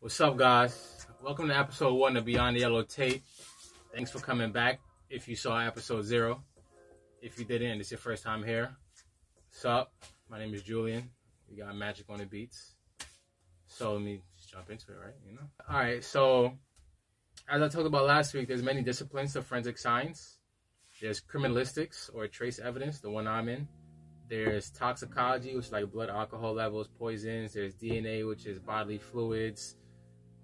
What's up, guys? Welcome to episode 1 of Beyond the Yellow Tape. Thanks for coming back. If you saw episode 0, if you didn't and it's your first time here, what's up? My name is Julian. We got magic on the beats. So let me just jump into it, right? All right. So as I talked about last week, there's many disciplines of forensic science. There's criminalistics or trace evidence, the one I'm in. There's toxicology, which is like blood alcohol levels, poisons. There's DNA, which is bodily fluids.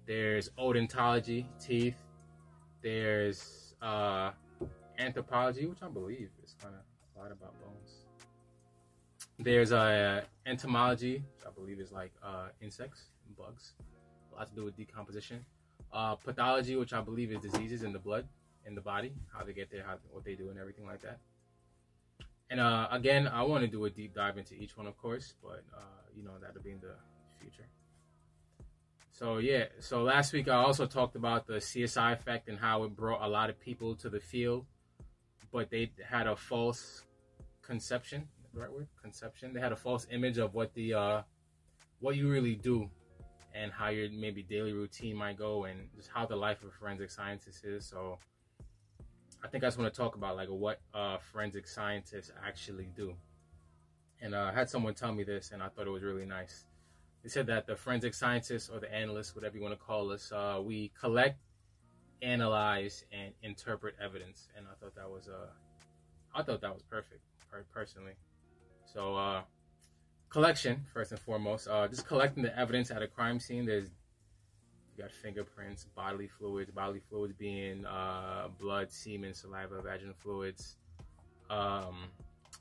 There's odontology, teeth. There's anthropology, which I believe is kind of a lot about bones. There's entomology, which I believe is like insects and bugs. A lot to do with decomposition. Pathology, which I believe is diseases in the blood, in the body, how they get there, what they do, and everything like that. And again, I want to do a deep dive into each one, of course, but that'll be in the future. So yeah, so last week I also talked about the CSI effect and how it brought a lot of people to the field, but they had a false conception, the right word? Conception. They had a false image of what the what you really do and how your maybe daily routine might go and just how the life of a forensic scientist is. So I think I just want to talk about like what forensic scientists actually do. And I had someone tell me this and I thought it was really nice. They said that the forensic scientists or the analysts, whatever you want to call us, we collect, analyze, and interpret evidence. And I thought that was perfect, personally. So collection, first and foremost, just collecting the evidence at a crime scene. You got fingerprints, bodily fluids being blood, semen, saliva, vaginal fluids.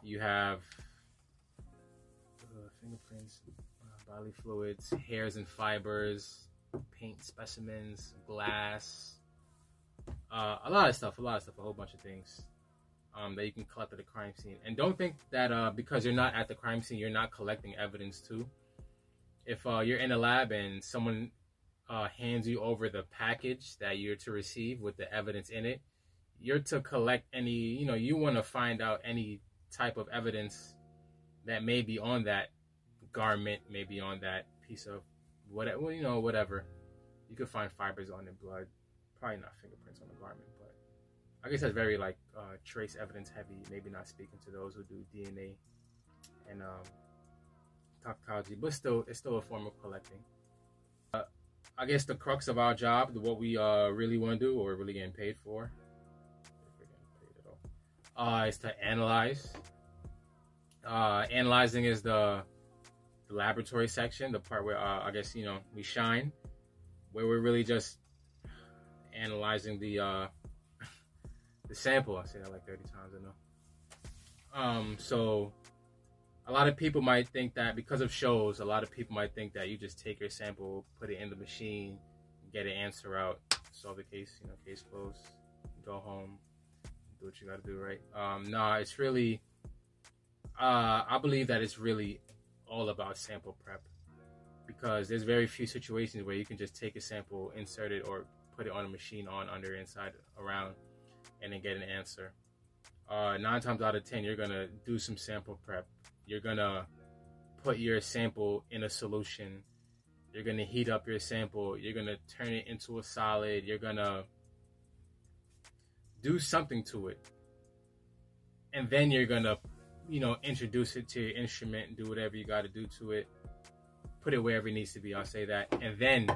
You have fingerprints, bodily fluids, hairs and fibers, paint specimens, glass, a lot of stuff, a whole bunch of things that you can collect at a crime scene. And don't think that because you're not at the crime scene, you're not collecting evidence too. If you're in a lab and someone hands you over the package that you're to receive with the evidence in it, you're to collect any, you want to find out any type of evidence that may be on that garment, maybe on that piece of whatever, whatever. You could find fibers on the blood, probably not fingerprints on the garment, but I guess that's very like trace evidence heavy, maybe not speaking to those who do DNA and toxicology, but still, it's still a form of collecting. I guess the crux of our job, what we really want to do, or we're really getting paid for, if we're getting paid at all, is to analyze. Analyzing is the laboratory section, the part where I guess we shine, where we're really just analyzing the sample. I say that like 30 times, I know. So a lot of people might think that because of shows, a lot of people might think that you just take your sample, put it in the machine, get an answer out, solve the case, case closed, go home, do what you gotta do, right? Nah, it's really, I believe that it's really all about sample prep, because there's very few situations where you can just take a sample, insert it, or put it on a machine under, inside, around, and then get an answer. 9 times out of 10, you're gonna do some sample prep. You're gonna put your sample in a solution. You're gonna heat up your sample. You're gonna turn it into a solid. You're gonna do something to it. And then you're gonna, introduce it to your instrument and do whatever you gotta do to it. Put it wherever it needs to be, I'll say that. And then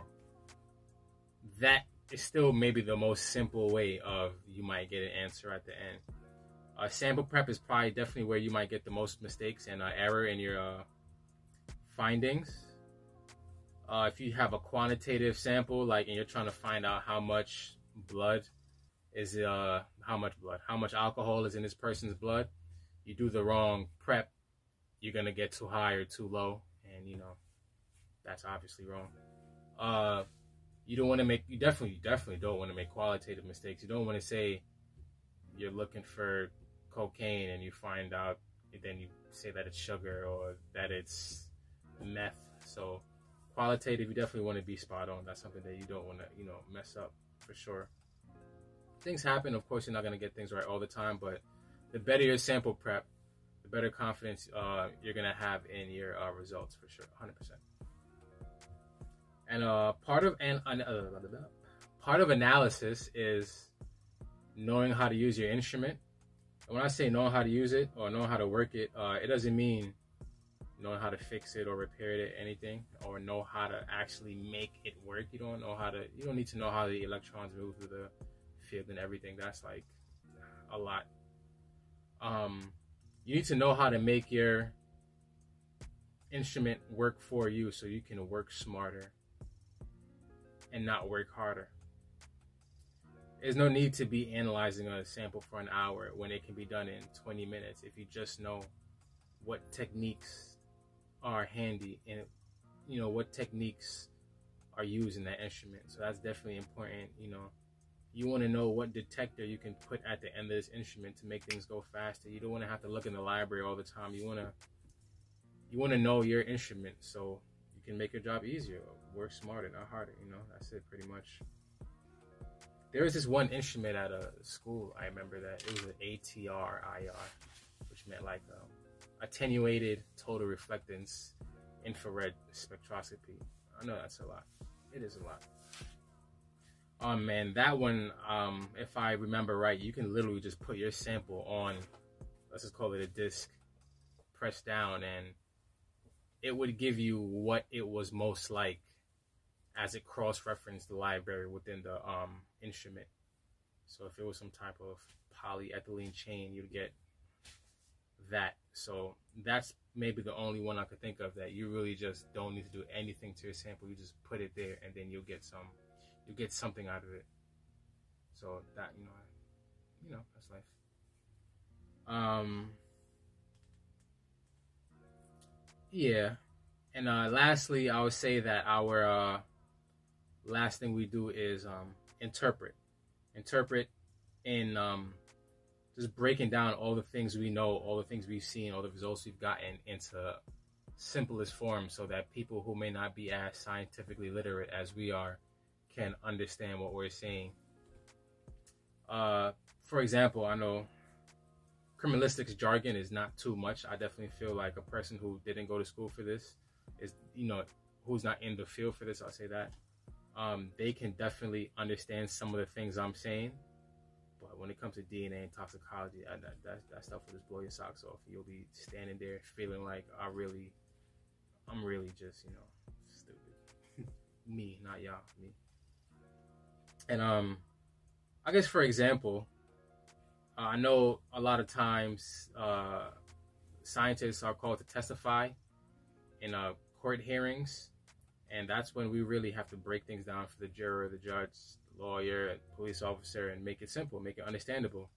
that is still maybe the most simple way of you might get an answer at the end. Sample prep is probably definitely where you might get the most mistakes and error in your findings. If you have a quantitative sample, and you're trying to find out how much blood is, how much alcohol is in this person's blood, you do the wrong prep, you're gonna get too high or too low, and that's obviously wrong. You definitely don't want to make qualitative mistakes. You don't want to say you're looking for cocaine and you find out, and then you say that it's sugar or that it's meth. So qualitative, you definitely want to be spot on. That's something that you don't want to mess up, for sure. Things happen, of course. You're not going to get things right all the time, but the better your sample prep, the better confidence you're going to have in your results, for sure, 100%. And part of analysis is knowing how to use your instrument. And when I say knowing how to use it or knowing how to work it, it doesn't mean knowing how to fix it or repair it, anything, or know how to actually make it work. You don't need to know how the electrons move through the field and everything. That's like a lot. You need to know how to make your instrument work for you so you can work smarter and not work harder. There's no need to be analyzing a sample for an hour when it can be done in 20 minutes if you just know what techniques are handy and what techniques are used in that instrument. So that's definitely important. You want to know what detector you can put at the end of this instrument to make things go faster. You don't want to have to look in the library all the time. You want to know your instrument so you can make your job easier, work smarter, not harder. That's it pretty much. There was this one instrument at a school. I remember that it was an ATR-IR, which meant like attenuated total reflectance infrared spectroscopy. I know that's a lot. It is a lot. Oh man, that one, if I remember right, you can literally just put your sample on, let's just call it a disc, press down, and it would give you what it was most like as it cross-referenced the library within the instrument. So if it was some type of polyethylene chain, you'd get that. So that's maybe the only one I could think of that you really just don't need to do anything to your sample. You just put it there, and then you'll get something out of it. So that that's life. Yeah. And lastly, I would say that our last thing we do is interpret in just breaking down all the things we know, all the things we've seen, all the results we've gotten into simplest form, so that people who may not be as scientifically literate as we are can understand what we're saying. For example, I know criminalistics jargon is not too much. I definitely feel like a person who didn't go to school for this is, who's not in the field for this, I'll say that. They can definitely understand some of the things I'm saying. But when it comes to DNA and toxicology, that stuff will just blow your socks off. You'll be standing there feeling like I'm really just, stupid. Me, not y'all, me. And I guess, for example, I know a lot of times scientists are called to testify in court hearings, and that's when we really have to break things down for the juror, the judge, the lawyer, police officer, and make it simple, make it understandable.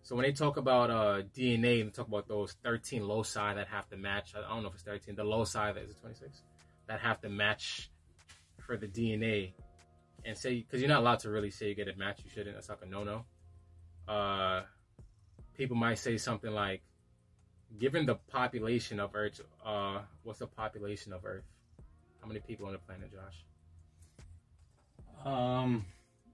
So when they talk about DNA, and talk about those 13 loci that have to match, I don't know if it's 13, the loci, that is it 26, that have to match for the DNA, and say, because you're not allowed to really say you get a match, you shouldn't, that's like a no-no. People might say something like, given the population of Earth, what's the population of Earth? How many people on the planet, Josh?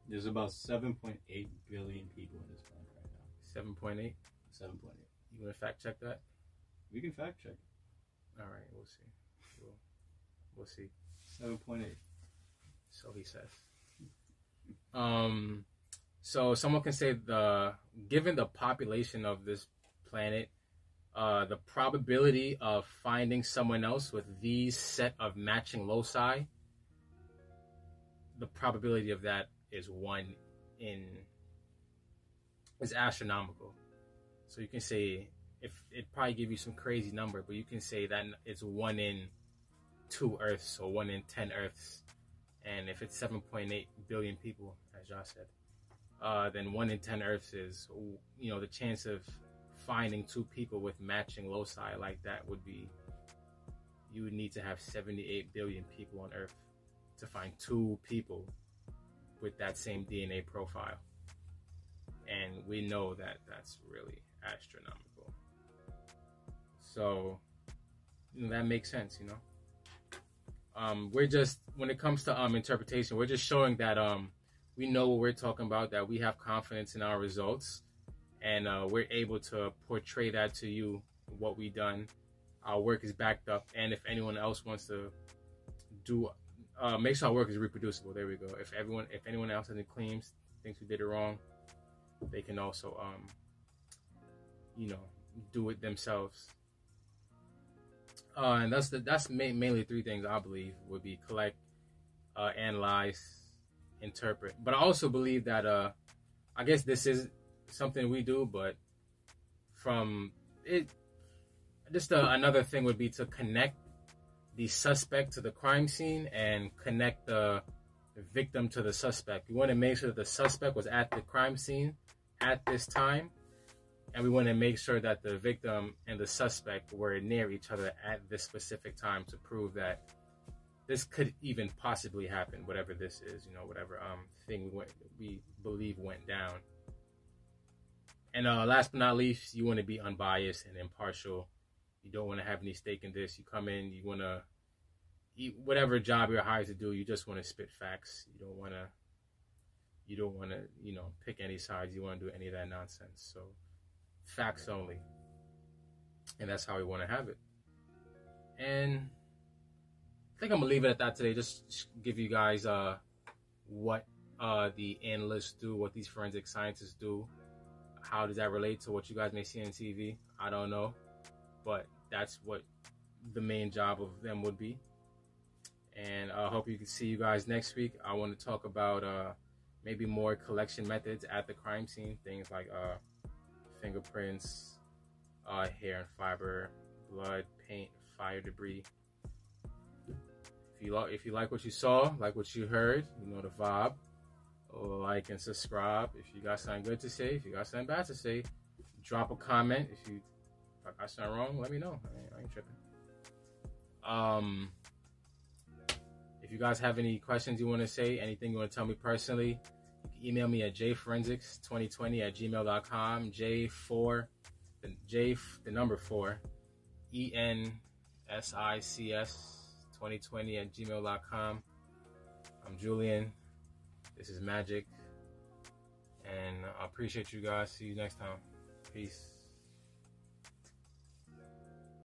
There's about 7.8 billion people on this planet right now. 7.8? 7.8. You want to fact check that? We can fact check. All right, we'll see. We'll see. 7.8. So he says. So someone can say, given the population of this planet, the probability of finding someone else with these set of matching loci, the probability of that is is astronomical. So you can say, if it probably give you some crazy number, but you can say that it's 1 in 2 Earths or 1 in 10 Earths. And if it's 7.8 billion people, as Josh said, then 1 in 10 Earths is, the chance of finding 2 people with matching loci like that would be, you would need to have 78 billion people on Earth to find 2 people with that same DNA profile. And we know that that's really astronomical. So, that makes sense, We're just, when it comes to interpretation, we're just showing that we know what we're talking about, that we have confidence in our results, and we're able to portray that to you, what we've done. Our work is backed up, and if anyone else wants to do make sure our work is reproducible. There we go. If anyone else has any claims, thinks we did it wrong, they can also do it themselves. And that's mainly three things I believe would be: collect, analyze, interpret. But I also believe that I guess this is something we do, but from it, just another thing would be to connect the suspect to the crime scene and connect the victim to the suspect. We want to make sure that the suspect was at the crime scene at this time, and we want to make sure that the victim and the suspect were near each other at this specific time to prove that this could even possibly happen, whatever this is, whatever thing we believe went down. And last but not least, you want to be unbiased and impartial. You don't want to have any stake in this. You come in, you want to eat whatever job you're hired to do. You just want to spit facts. You don't want to, pick any sides. You want to do any of that nonsense. So facts only. And that's how we want to have it. And I think I'm going to leave it at that today. Just give you guys what the analysts do, what these forensic scientists do. How does that relate to what you guys may see on TV? I don't know. But that's what the main job of them would be. And I hope you can see you guys next week. I want to talk about maybe more collection methods at the crime scene. Things like fingerprints, hair and fiber, blood, paint, fire debris. If you like what you saw, like what you heard, you know the vibe. Like and subscribe. If you got something good to say, if you got something bad to say, drop a comment. If I got something wrong, let me know. I ain't tripping. If you guys have any questions you want to say, anything you want to tell me personally, you can email me at jforensics2020@gmail.com. J4, the number 4, ENSICS2020@gmail.com. I'm Julian. This is Magic. And I appreciate you guys. See you next time. Peace.